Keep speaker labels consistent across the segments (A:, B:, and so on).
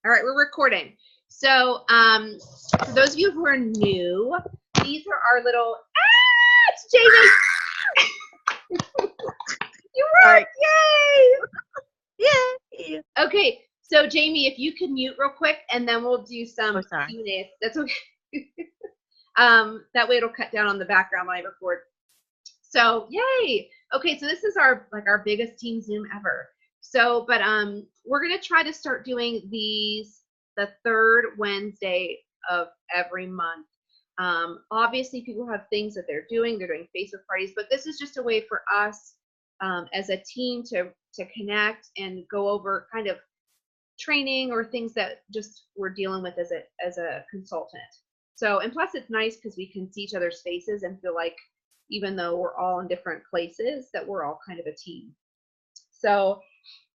A: All right, we're recording. So, for those of you who are new, these are our little. Ah, it's Jamie. You worked! Yay!
B: Yeah.
A: Okay, so Jamie, if you can mute real quick, and then we'll do some
B: Oh, sorry.
A: Q&A. That's okay. That way it'll cut down on the background when I record. So, yay! Okay, so this is our biggest team Zoom ever. So, but we're gonna try to start doing these the third Wednesday of every month. Obviously, people have things that they're doing Facebook parties, but this is just a way for us as a team to connect and go over kind of training or things that just we're dealing with as a consultant. So, and plus it's nice because we can see each other's faces and feel like even though we're all in different places, that we're all kind of a team. So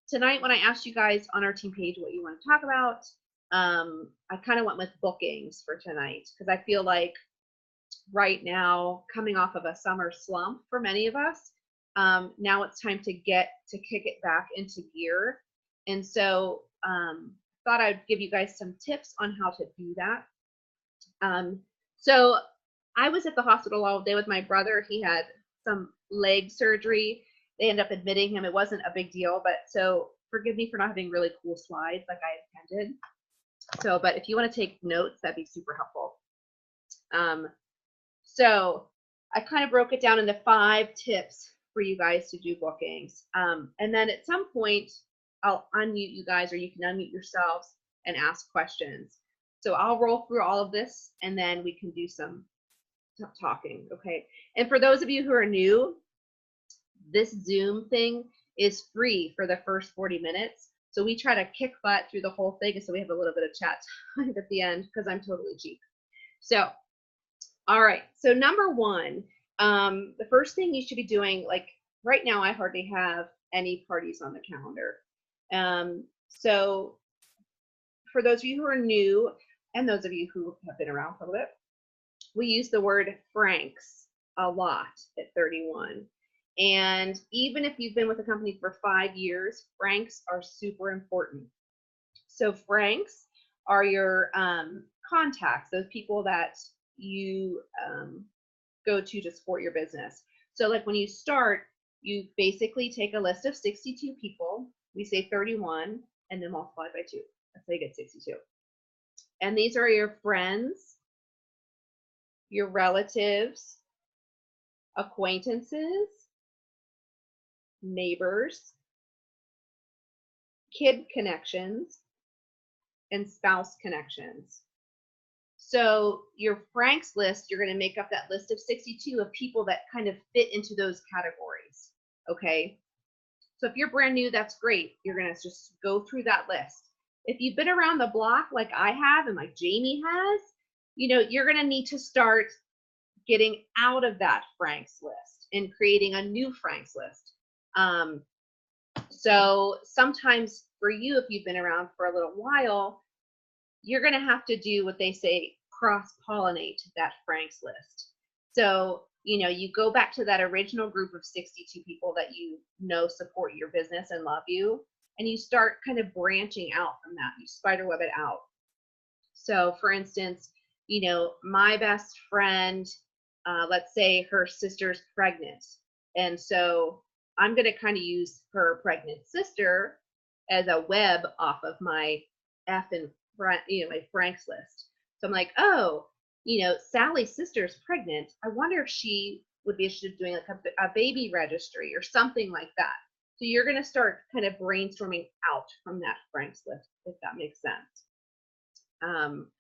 A: tonight, when I asked you guys on our team page what you want to talk about, I kind of went with bookings for tonight because I feel like right now, coming off of a summer slump for many of us, now it's time to kick it back into gear. And so thought I'd give you guys some tips on how to do that. So I was at the hospital all day with my brother. He had some leg surgery. They ended up admitting him. It wasn't a big deal, but so forgive me for not having really cool slides like I intended. So, but if you want to take notes, that'd be super helpful. So I kind of broke it down into 5 tips for you guys to do bookings. And then at some point, I'll unmute you guys, or you can unmute yourselves and ask questions. So I'll roll through all of this, and then we can do some talking, okay? And for those of you who are new, this Zoom thing is free for the first 40 minutes. So we try to kick butt through the whole thing, so we have a little bit of chat time at the end because I'm totally cheap. So, all right. So number 1, the first thing you should be doing, like right now, I hardly have any parties on the calendar. So for those of you who are new, and those of you who have been around for a little bit, we use the word franks a lot at 31. And even if you've been with a company for 5 years, franks are super important. So franks are your contacts, those people that you go to support your business. So like when you start, you basically take a list of 62 people. We say 31 and then multiply by 2. That's how you get 62. And these are your friends, your relatives, acquaintances, neighbors, kid connections, and spouse connections. So your Franks list, you're going to make up that list of 62 of people that kind of fit into those categories. Okay. So if you're brand new, that's great. You're going to just go through that list. If you've been around the block like I have and like Jamie has, you're going to need to start getting out of that Franks list and creating a new Franks list. So sometimes for you, if you've been around for a little while, you're going to have to do what they say, cross-pollinate that Franks list. So, you go back to that original group of 62 people that support your business and love you, and you start kind of branching out from that. You spiderweb it out. So, for instance, my best friend, let's say her sister's pregnant. And so I'm going to kind of use her pregnant sister as a web off of my my Franks list. So I'm like, oh, Sally's sister's pregnant. I wonder if she would be interested in doing like a baby registry or something like that. So you're going to start kind of brainstorming out from that Franks list, if that makes sense.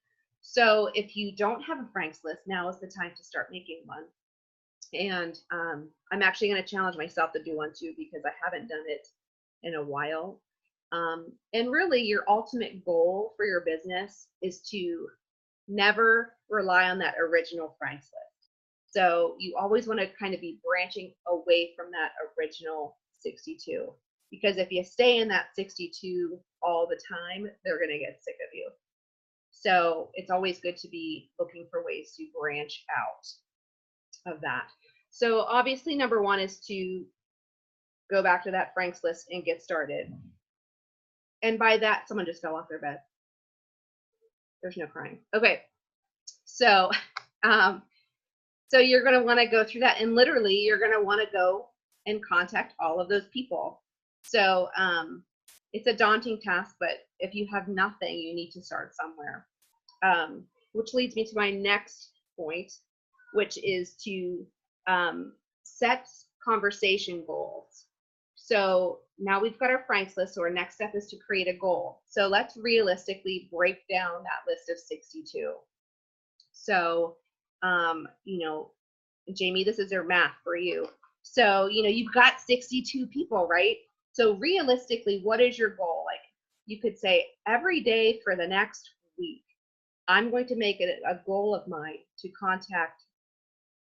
A: So if you don't have a Franks list, now is the time to start making one. And I'm actually going to challenge myself to do one too, because I haven't done it in a while. And really, your ultimate goal for your business is to never rely on that original Franks list. So you always want to kind of be branching away from that original 62, because if you stay in that 62 all the time, they're going to get sick of you. So it's always good to be looking for ways to branch out of that. So obviously, number 1 is to go back to that Franks list and get started. And by that, someone just fell off their bed. There's no crying. Okay. So, um, so you're going to want to go through that, and literally you're going to want to go and contact all of those people. So, it's a daunting task, but if you have nothing, you need to start somewhere. Which leads me to my next point, which is to set conversation goals. So now we've got our Franks list, so our next step is to create a goal. So let's realistically break down that list of 62. So, you know, Jamie, this is your math for you. So, you know, you've got 62 people, right? So realistically, what is your goal? Like, you could say every day for the next week, I'm going to make it a goal of mine to contact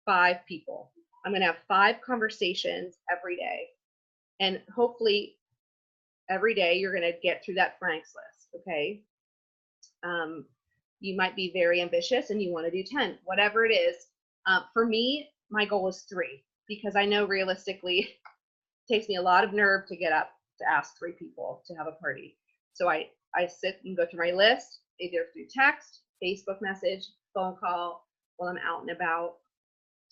A: 5 people. I'm going to have 5 conversations every day. And hopefully every day you're going to get through that Franks list, okay? You might be very ambitious and you want to do 10, whatever it is. For me, my goal is 3 because I know realistically it takes me a lot of nerve to get up to ask 3 people to have a party. So I sit and go through my list, either through text, Facebook message, phone call, while I'm out and about.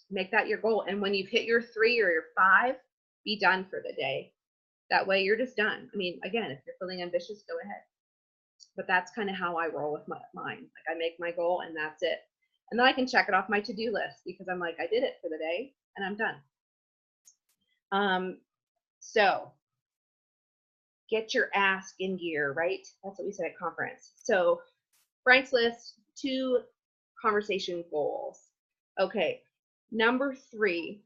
A: Make that your goal. And when you've hit your 3 or your 5, be done for the day. That way you're just done. I mean, again, if you're feeling ambitious, go ahead. But that's kind of how I roll with mine. Like, I make my goal and that's it. And then I can check it off my to-do list because I'm like, I did it for the day and I'm done. So get your ask in gear, right? That's what we said at conference. So Frank's list, 2 conversation goals. Okay, number 3,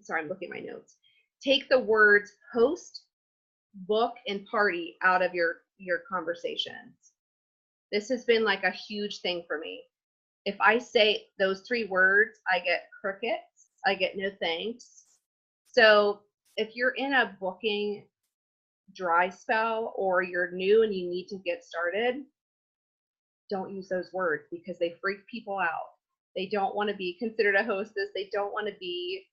A: sorry, I'm looking at my notes. Take the words host, book, and party out of your conversations. This has been like a huge thing for me. If I say those 3 words, I get crickets, I get no thanks. So if you're in a booking dry spell or you're new and you need to get started, don't use those words because they freak people out. They don't want to be considered a hostess. They don't want to be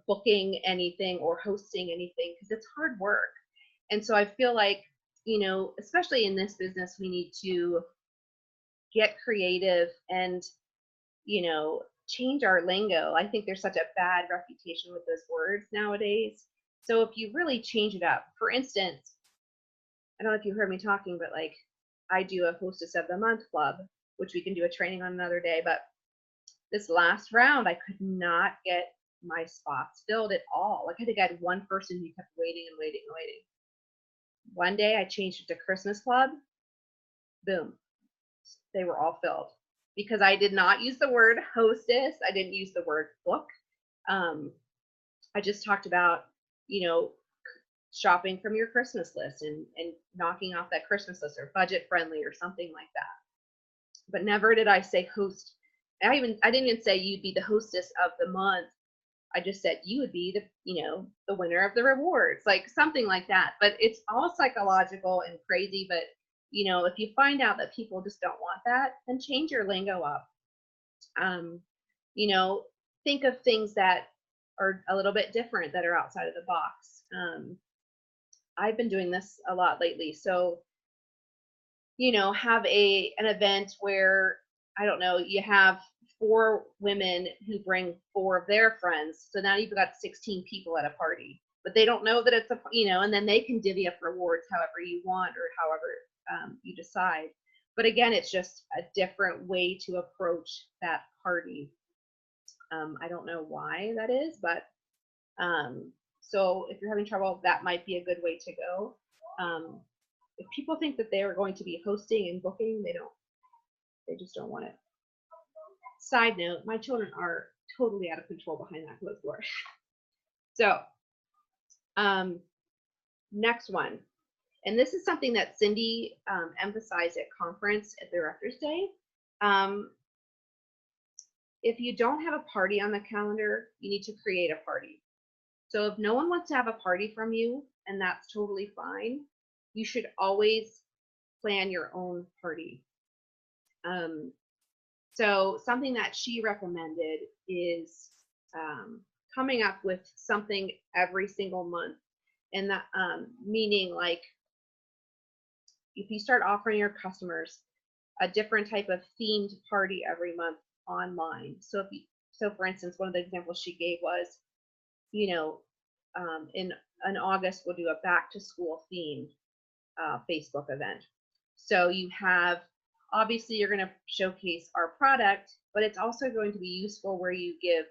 A: booking anything or hosting anything because it's hard work. And so I feel like, you know, especially in this business, we need to get creative and, you know, change our lingo. I think there's such a bad reputation with those words nowadays. So if you really change it up, for instance, I don't know if you heard me talking, but like I do a hostess of the month club, which we can do a training on another day. But this last round, I could not get my spots filled at all. Like I think I had one person who kept waiting and waiting and waiting. One day I changed it to Christmas club. Boom. They were all filled because I did not use the word hostess. I didn't use the word book. I just talked about, you know, shopping from your Christmas list and knocking off that Christmas list or budget friendly or something like that. But never did I say host. I didn't even say you'd be the hostess of the month. I just said you would be the, you know, the winner of the rewards, like something like that. But it's all psychological and crazy. But, you know, if you find out that people just don't want that, then change your lingo up. You know, think of things that are a little bit different that are outside of the box. I've been doing this a lot lately. So, you know, have an event where, I don't know, you have 4 women who bring 4 of their friends. So now you've got 16 people at a party, but they don't know that it's a, you know, and then they can divvy up rewards however you want or however you decide. But again, it's just a different way to approach that party. I don't know why that is, but so if you're having trouble, that might be a good way to go. If people think that they are going to be hosting and booking, they just don't want it. Side note, my children are totally out of control behind that closed door. So, next one, and this is something that Cindy emphasized at conference at Director's Day. If you don't have a party on the calendar, you need to create a party. So if no one wants to have a party from you, and that's totally fine, you should always plan your own party. So something that she recommended is coming up with something every single month, and that meaning like if you start offering your customers a different type of themed party every month online. So for instance, one of the examples she gave was, you know, in August we'll do a back to school themed Facebook event. So you have, obviously you're going to showcase our product, but it's also going to be useful where you give,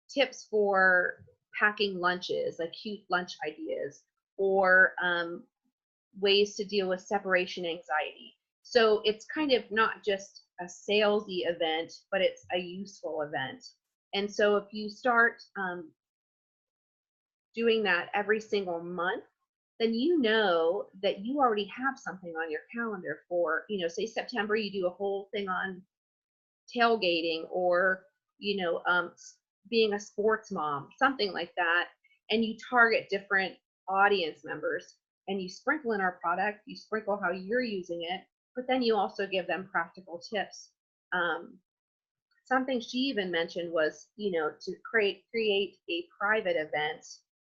A: tips for packing lunches, like cute lunch ideas, or ways to deal with separation anxiety. So it's kind of not just a salesy event, but it's a useful event. And so if you start doing that every single month, then you know that you already have something on your calendar for, say September, you do a whole thing on tailgating, or, being a sports mom, something like that. And you target different audience members, and you sprinkle in our product, you sprinkle how you're using it, but then you also give them practical tips. Something she even mentioned was, to create a private event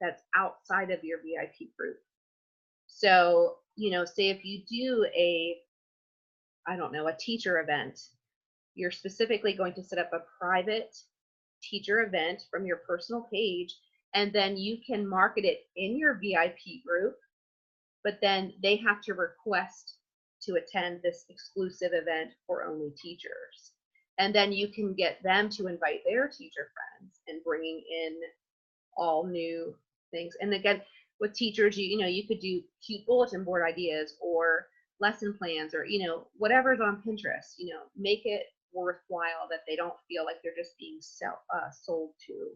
A: that's outside of your VIP group. So, say if you do I don't know, a teacher event, you're specifically going to set up a private teacher event from your personal page, and then you can market it in your VIP group, but then they have to request to attend this exclusive event for only teachers. And then you can get them to invite their teacher friends, and bringing in all new things. And again, with teachers, you could do cute bulletin board ideas, or lesson plans, or whatever's on Pinterest. Make it worthwhile, that they don't feel like they're just being sold to.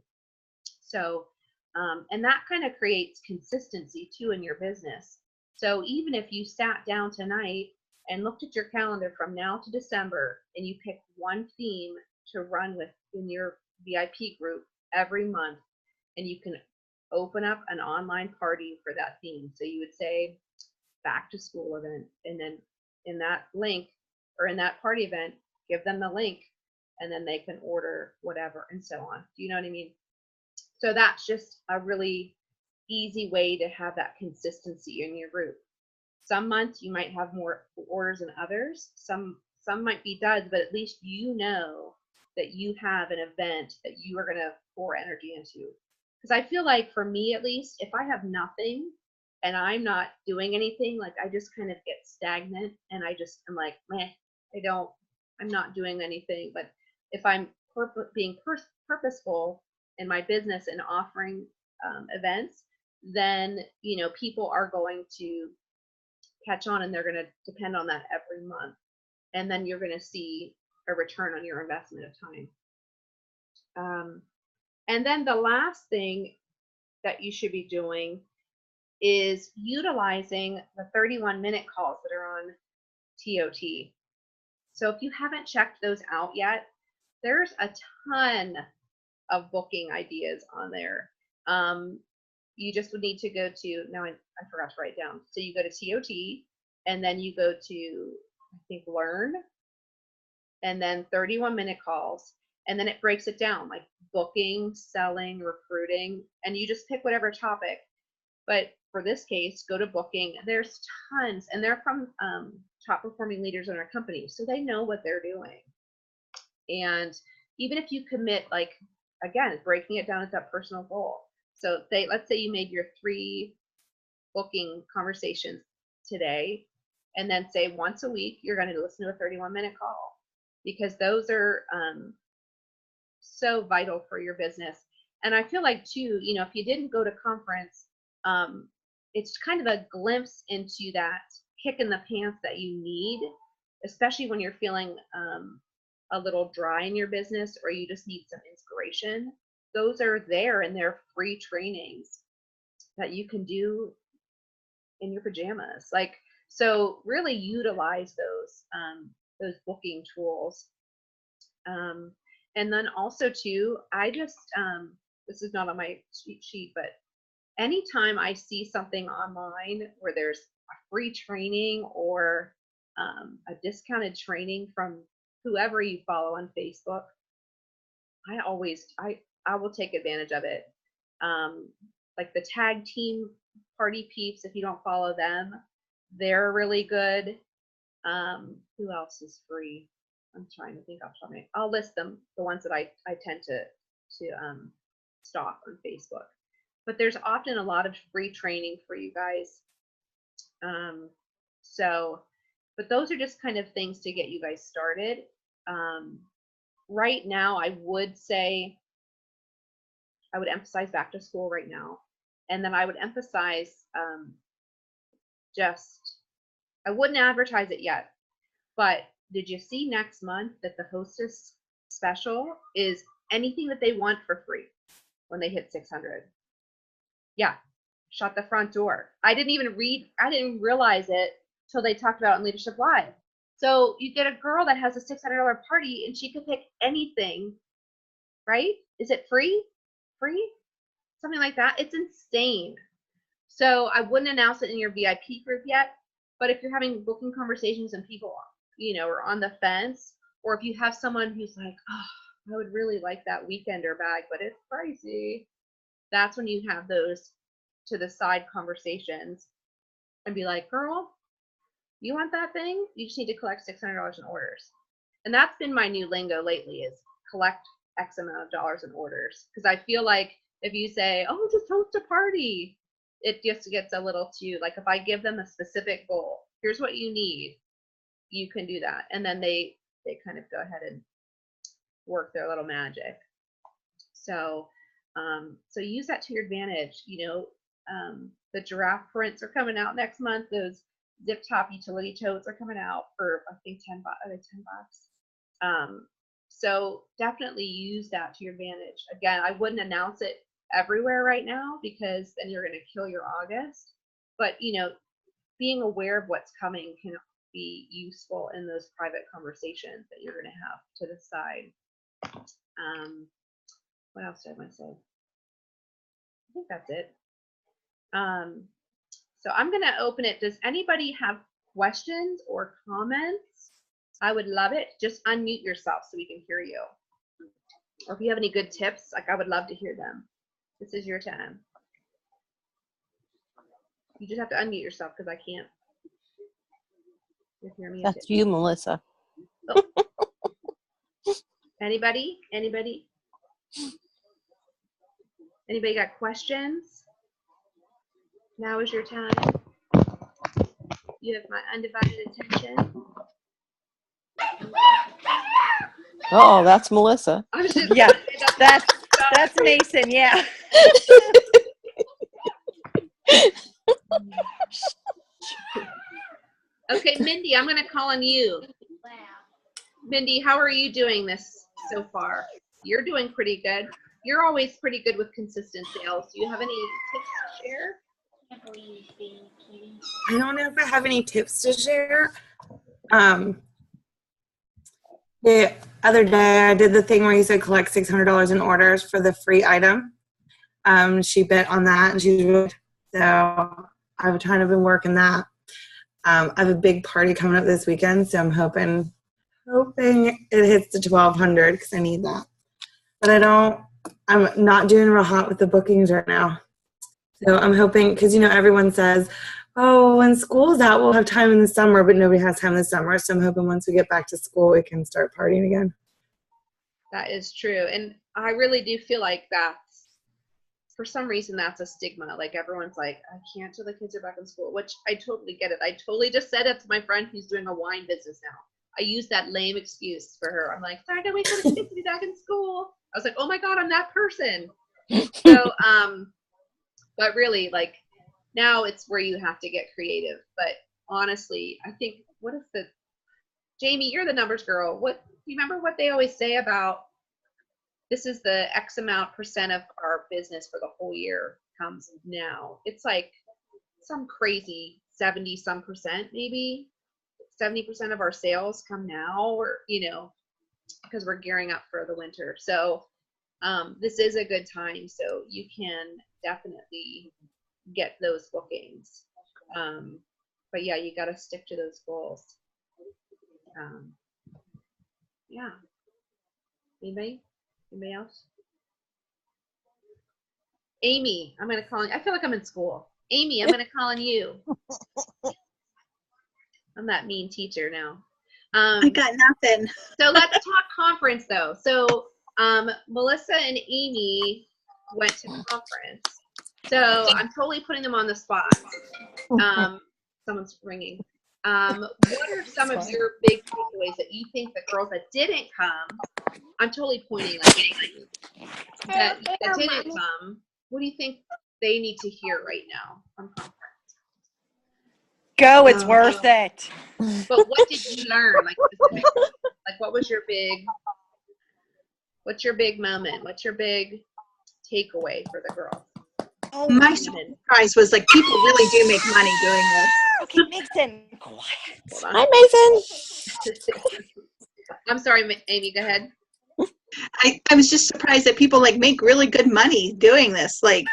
A: So and that kind of creates consistency too in your business. So even if you sat down tonight and looked at your calendar from now to December, and you pick one theme to run with in your VIP group every month, and you can open up an online party for that theme. So you would say back to school event, and then in that link, or in that party event, give them the link, and then they can order whatever, and so on. Do you know what I mean? So that's just a really easy way to have that consistency in your group. Some months you might have more orders than others. Some might be duds, but at least you know that you have an event that you are going to pour energy into. Because I feel like, for me at least, if I have nothing and I'm not doing anything, like, I just kind of get stagnant, and I'm like, meh, I'm not doing anything. But if I'm being purposeful in my business and offering events, then people are going to catch on, and they're going to depend on that every month, and then you're going to see a return on your investment of time. And then the last thing that you should be doing is utilizing the 31-minute calls that are on TOT. So if you haven't checked those out yet, there's a ton of booking ideas on there. You just would need to go to, now I forgot to write down. So you go to TOT, and then you go to, I think, Learn, and then 31-minute calls. And then it breaks it down, like booking, selling, recruiting, and you just pick whatever topic. But for this case, go to booking. There's tons, and they're from top performing leaders in our company, so they know what they're doing. And even if you commit, like, again, breaking it down as that personal goal. So let's say you made your 3 booking conversations today, and then say once a week you're going to listen to a 31-minute call, because those are so vital for your business. And I feel like too, if you didn't go to conference, it's kind of a glimpse into that kick in the pants that you need, especially when you're feeling a little dry in your business, or you just need some inspiration. Those are there, and they're free trainings that you can do in your pajamas. So really utilize those booking tools. And then also too, I just, this is not on my cheat sheet, but anytime I see something online where there's a free training, or a discounted training from whoever you follow on Facebook, I will take advantage of it. Like the tag team Party Peeps, if you don't follow them, they're really good. Who else is free? I'm trying to think off the top of my head. I'll list them, the ones that I tend to stalk on Facebook. But there's often a lot of free training for you guys. But those are just kind of things to get you guys started. Right now, I would say I would emphasize back to school right now. And then I would emphasize I wouldn't advertise it yet, but did you see next month that the Hostess special is anything that they want for free when they hit 600? Yeah, shut the front door. I didn't realize it till they talked about it in Leadership Live. So you get a girl that has a $600 party and she could pick anything, right? Is it free? Free? Something like that. It's insane. So I wouldn't announce it in your VIP group yet, but if you're having booking conversations and people, are on the fence, or if you have someone who's like, oh, I would really like that weekender bag, but it's pricey, that's when you have those to the side conversations and be like, girl, you want that thing? You just need to collect $600 in orders. And that's been my new lingo lately, is collect X amount of dollars in orders. Because I feel like if you say, oh, just host a party, it just gets a little too, like if I give them a specific goal, here's what you need, you can do that. And then they kind of go ahead and work their little magic. So use that to your advantage. The giraffe prints are coming out next month. Those zip top utility totes are coming out for, I think, $10. So definitely use that to your advantage. Again, I wouldn't announce it everywhere right now because then you're going to kill your August. But being aware of what's coming can be useful in those private conversations that you're going to have to the side. What else did I want to say? I think that's it. So I'm going to open it. Does anybody have questions or comments? I would love it. Just unmute yourself so we can hear you. Or if you have any good tips, I would love to hear them. This is your time. You just have to unmute yourself because I can't hear me.
B: That's you, Melissa.
A: Oh. Anybody? Anybody got questions? Now is your time. You have my undivided attention.
B: Oh, that's Melissa.
C: Yeah, that's Mason. Yeah.
A: Okay, Mindy, I'm going to call on you. Mindy, how are you doing this so far? You're doing pretty good. You're always pretty good with consistent sales. Do you have any tips to share?
D: I don't know if I have any tips to share. The other day I did the thing where you said collect $600 in orders for the free item. She bet on that and she's really, so I've kind of been working that. I have a big party coming up this weekend, so I'm hoping it hits the 1,200 because I need that. But I'm not doing real hot with the bookings right now. So I'm hoping, because everyone says, oh, when school's out, we'll have time in the summer, but nobody has time in the summer. So I'm hoping once we get back to school, we can start partying again.
A: That is true. And I really do feel like for some reason, that's a stigma. Like everyone's like, I can't till the kids are back in school, which I totally get it. I totally just said it to my friend who's doing a wine business now. I use that lame excuse for her. I'm like, sorry, I gotta wait for the kids to be back in school. I was like, oh my God, I'm that person. So, but really, like, now it's where you have to get creative. But honestly, I think, Jamie, you're the numbers girl. Do you remember what they always say about this is the X amount percent of our business for the whole year comes now? It's like some crazy 70 some percent, maybe 70% of our sales come now, or, because we're gearing up for the winter. So this is a good time. So you can definitely get those bookings. But yeah, you got to stick to those goals. Yeah. Anybody else? Amy, I'm going to call you. I feel like I'm in school. Amy, I'm going to call on you. I'm that mean teacher now.
E: I got nothing.
A: So let's talk conference, though. So Melissa and Amy went to conference. So I'm totally putting them on the spot. Someone's ringing. What are some of your big takeaways that you think the girls that didn't come? I'm totally pointing that didn't come. What do you think they need to hear right now from conference?
C: Go, it's worth it.
A: But what did you learn? Like what was your big? What's your big moment? What's your big takeaway for the girls?
E: Oh, my surprise was like people really do make money doing this.
C: Okay, Mason, quiet.
B: Hi, Mason.
A: I'm sorry, Amy. Go ahead.
E: I was just surprised that people like make really good money doing this. Like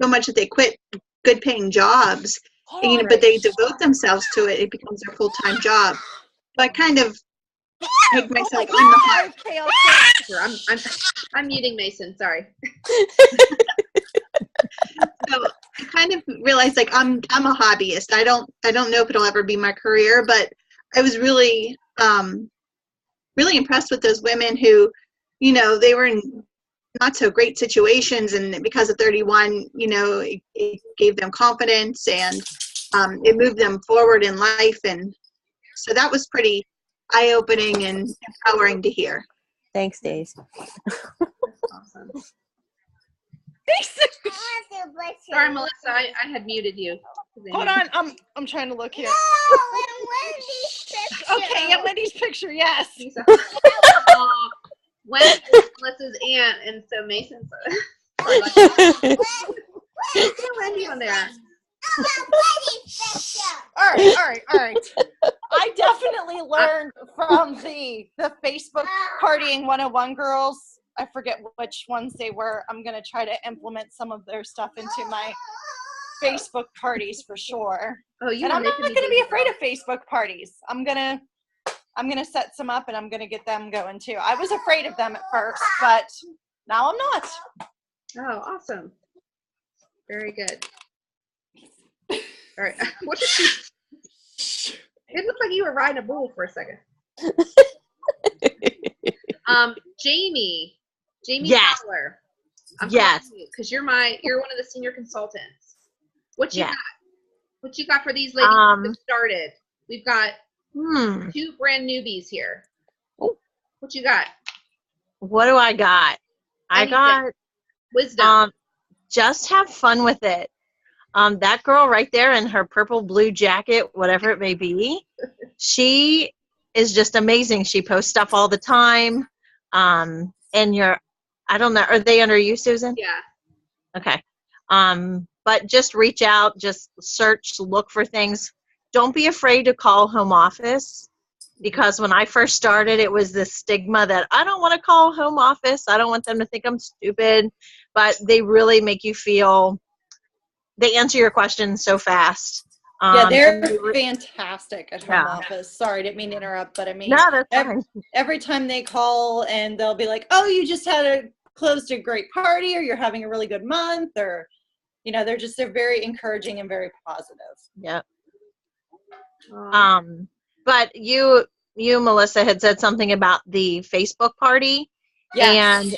E: so much that they quit good paying jobs, and, but they devote themselves to it. It becomes their full time job. So I kind of make myself. I'm the hard.
A: I'm muting Mason. Sorry.
E: So I kind of realized like I'm a hobbyist. I don't know if it'll ever be my career, but I was really really impressed with those women who, you know, they were in not so great situations, and because of 31, you know, it gave them confidence and it moved them forward in life, and so that was pretty eye-opening and empowering to hear.
B: Thanks, Days.
A: Awesome. Sorry, Melissa, I had muted you.
C: Hold on, I'm trying to look here. Okay, yeah, Wendy's picture, yes.
A: Wendy is Melissa's aunt, and so Mason's Wendy on there.
C: All right. I definitely learned from the Facebook Partying 101 girls. I forget which ones they were. I'm going to try to implement some of their stuff into my Facebook parties for sure.
A: Oh,
C: and I'm not going to be afraid of Facebook parties. I'm going to set some up and I'm going to get them going too. I was afraid of them at first, but now I'm not.
A: Oh, awesome. Very good. All right. What did you? It looked like you were riding a bull for a second. Jamie
F: Yes.
A: Fowler.
F: Yes.
A: Because you're one of the senior consultants. What you got? What you got for these ladies that started? We've got 2 brand newbies here. What you got?
F: What do I got?
A: Anything.
F: I got
A: wisdom.
F: Just have fun with it. That girl right there in her purple blue jacket, whatever it may be, she is just amazing. She posts stuff all the time. And I don't know, are they under you, Susan?
A: Yeah.
F: Okay. But just reach out, just search, look for things. Don't be afraid to call home office, because when I first started, it was this stigma that I don't want to call home office. I don't want them to think I'm stupid, but they really make you feel, they answer your questions so fast.
C: Yeah, they're fantastic at home office. Sorry, didn't mean to interrupt, but I mean,
F: no, that's fine.
C: Every time they call and they'll be like, oh, you just closed a great party, or you're having a really good month, or, you know, they're very encouraging and very positive.
F: Yep. But you, Melissa, had said something about the Facebook party.
C: Yes.
F: And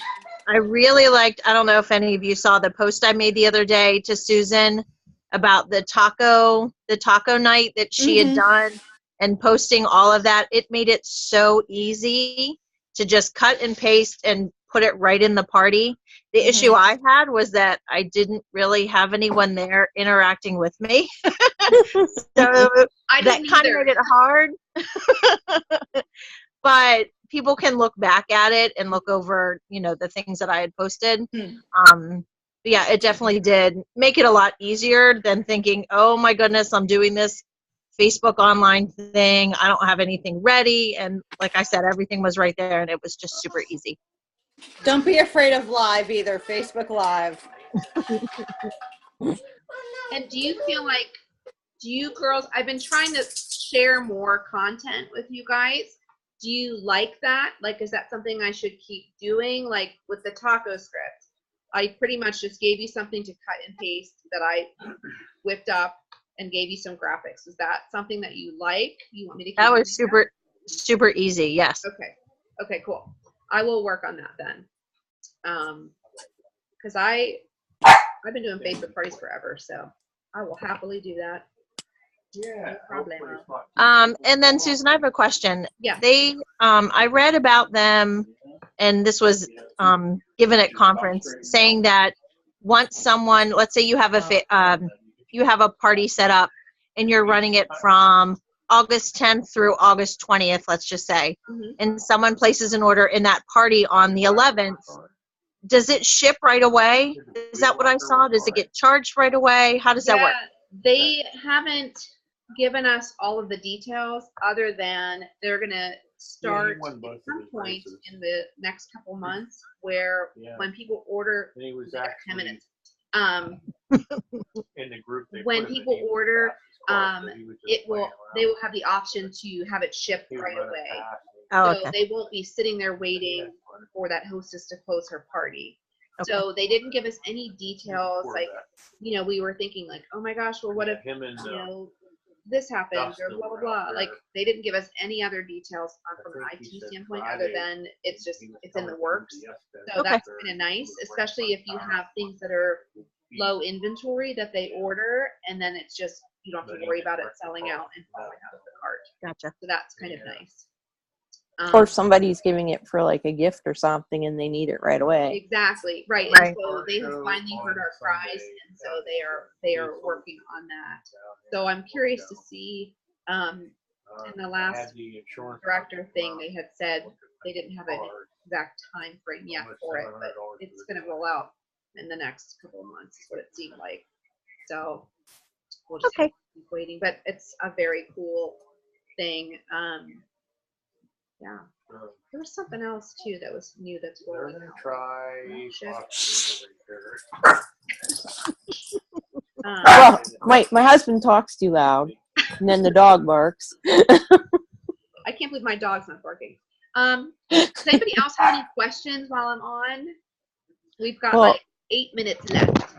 F: I really liked, I don't know if any of you saw the post I made the other day to Susan about the taco night that she had done, and posting all of that. It made it so easy to just cut and paste and put it right in the party. The issue I had was that I didn't really have anyone there interacting with me. So that kind of made it hard. But people can look back at it and look over, you know, the things that I had posted. Yeah, it definitely did make it a lot easier than thinking, oh my goodness, I'm doing this Facebook online thing. I don't have anything ready. And like I said, everything was right there, and it was just super easy.
C: Don't be afraid of live either, Facebook Live.
A: And do you feel like, girls, I've been trying to share more content with you guys. Do you like that? Like, is that something I should keep doing? Like with the taco script, I pretty much just gave you something to cut and paste that I whipped up and gave you some graphics. Is that something that you like? You want me to keep
F: That
A: doing
F: was super easy. Yes.
A: Okay. Okay, cool. I will work on that then. Because I've been doing Facebook parties forever, so I will happily do that.
G: Yeah.
A: No problemo.
F: And then Susan, I have a question.
A: Yeah.
F: They, I read about them, and this was given at conference, saying that once someone, let's say you have a party set up, and you're running it from August 10th through August 20th, let's just say,
A: Mhm.
F: and someone places an order in that party on the 11th, does it ship right away? Is that what I saw? Does it get charged right away? How does that work?
A: They haven't given us all of the details other than they're going to start at some point in the next couple months where when people order,
G: And he was
A: 10
G: actually
A: minutes.
G: in the group.
A: When people order, they will have the option to have it shipped right away.
F: Oh,
A: So
F: okay.
A: they won't be sitting there waiting for that hostess to close her party.
F: Okay.
A: So they didn't give us any details. Like, we were thinking like, oh my gosh, well, what if,
G: him and
A: this happens or
G: Dustin
A: blah, blah,
G: were
A: blah.
G: out
A: Like,
G: there.
A: they didn't give us any other details from an
G: I think he
A: IT
G: said
A: standpoint
G: Friday
A: other than it's just,
G: he was
A: it's in the
G: telling
A: works.
G: somebody yesterday
A: So
F: Okay.
A: that's kind of nice, especially if you have things that are low inventory that they order, and then it's just, you don't have to worry about it selling out and falling out of the cart.
F: Gotcha.
A: So that's kind of nice.
B: Or if somebody's giving it for like a gift or something and they need it right away.
A: Exactly, right.
F: Right.
A: And so they have finally heard our cries, and so they are working on that. So I'm curious to see, in the last director thing, they had said they didn't have an exact time frame yet for it, but it's going to roll out in the next couple of months, is what it seemed like. So we'll just have to keep waiting, but it's a very cool thing. Yeah. There was something else too that was new that's rolling out.
G: Try.
B: Well, my husband talks too loud, and then the dog barks.
A: I can't believe my dog's not barking. Does anybody else have any questions while I'm on? We've got
B: Well-
A: like 8 minutes left.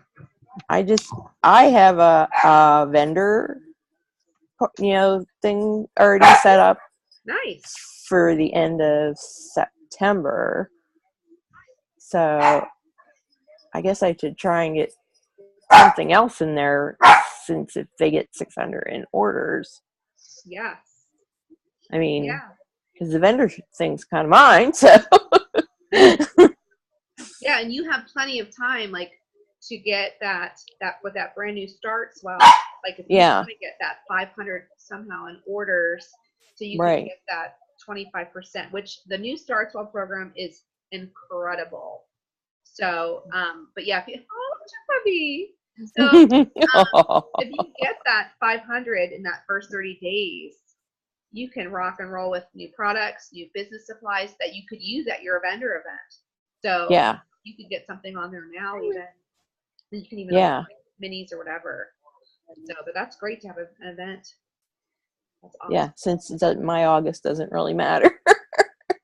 B: I have a vendor, thing already set up
A: Nice.
B: for the end of September. So I guess I should try and get something else in there, since if they get 600 in orders,
A: Yes.
B: I mean,
A: Yeah.
B: because the vendor thing's kind of mine, so.
A: Yeah, and you have plenty of time, like, to get that with that brand new start swell. Like, if you want to get that 500 somehow in orders, so you can get that 25%, which the new start swell program is incredible. So, but yeah, puppy. So, if you get that 500 in that first 30 days, you can rock and roll with new products, new business supplies that you could use at your vendor event. So
B: Yeah.
A: you could get something on there now, even. You can even
B: Yeah.
A: like minis or whatever. So, but that's great to have an event. That's awesome.
B: Yeah, since my August doesn't really matter.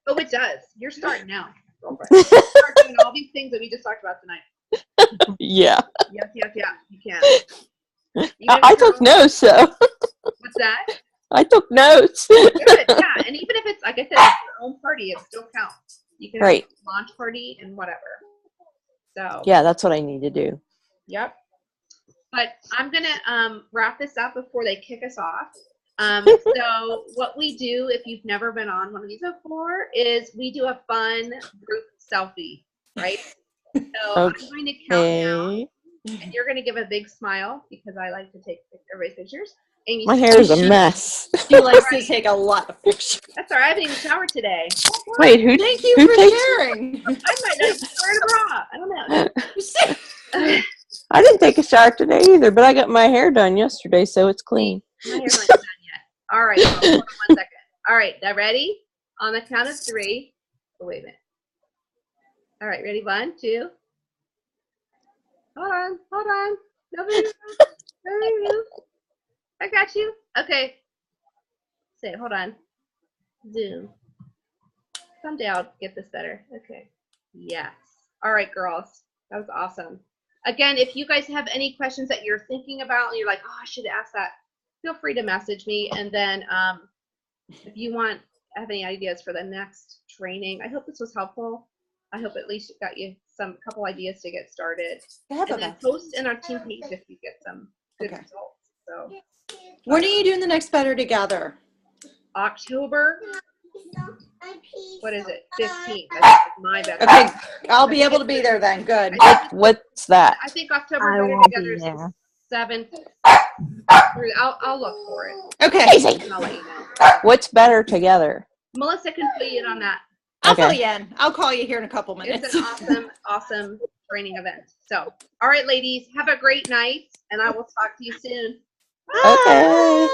A: Oh, it does. You're starting now, girlfriend. You start doing all these things that we just talked about tonight.
B: Yeah.
A: Yes, you can.
B: I took notes, so.
A: What's that?
B: I took notes.
A: Good, yeah. And even if it's, like I said, it's your own party, it still counts. You can have a launch party and whatever. So.
B: Yeah, that's what I need to do.
A: Yep. But I'm going to wrap this up before they kick us off. So what we do, if you've never been on one of these before, is we do a fun group selfie, right? So I'm going to count down, and you're going to give a big smile because I like to take everybody's pictures. Amy,
B: my hair is a mess.
H: She likes to take a lot of pictures.
A: That's all right. I haven't even showered today.
B: Wait, who?
H: Thank you
B: who
H: for
B: takes,
H: sharing.
A: I might not even wear a bra. I don't know.
B: I didn't take a shower today either, but I got my hair done yesterday, so it's clean.
A: My hair's not done yet. All right, hold on 1 second. All right, now ready? On the count of 3. Oh, wait a minute. All right, ready? 1, 2. Hold on. Nobody move. I got you. Okay. Say, hold on. Zoom. Come down. Get this better. Okay. Yes. All right, girls. That was awesome. again, if you guys have any questions that you're thinking about and you're like, oh, I should ask that, feel free to message me. And then if you have any ideas for the next training, I hope this was helpful. I hope at least it got you some couple ideas to get started. And then post in our team page if you get some good results. So
H: When are you doing the next Better Together?
A: October, what is it? 15th. That's my better.
H: Okay, I'll be able to be there then. Good.
B: What's that?
A: I think October
B: I
A: Better
B: won't
A: Together
B: be
A: is
B: there.
A: 7th. I'll look for it.
H: Okay.
A: And I'll let you know.
B: What's better together?
A: Melissa can fill you in on that.
H: I'll
B: Okay.
H: fill you in. I'll call you here in a couple minutes.
A: It's an awesome training event. So, all right, ladies, have a great night, and I will talk to you soon.
B: Okay.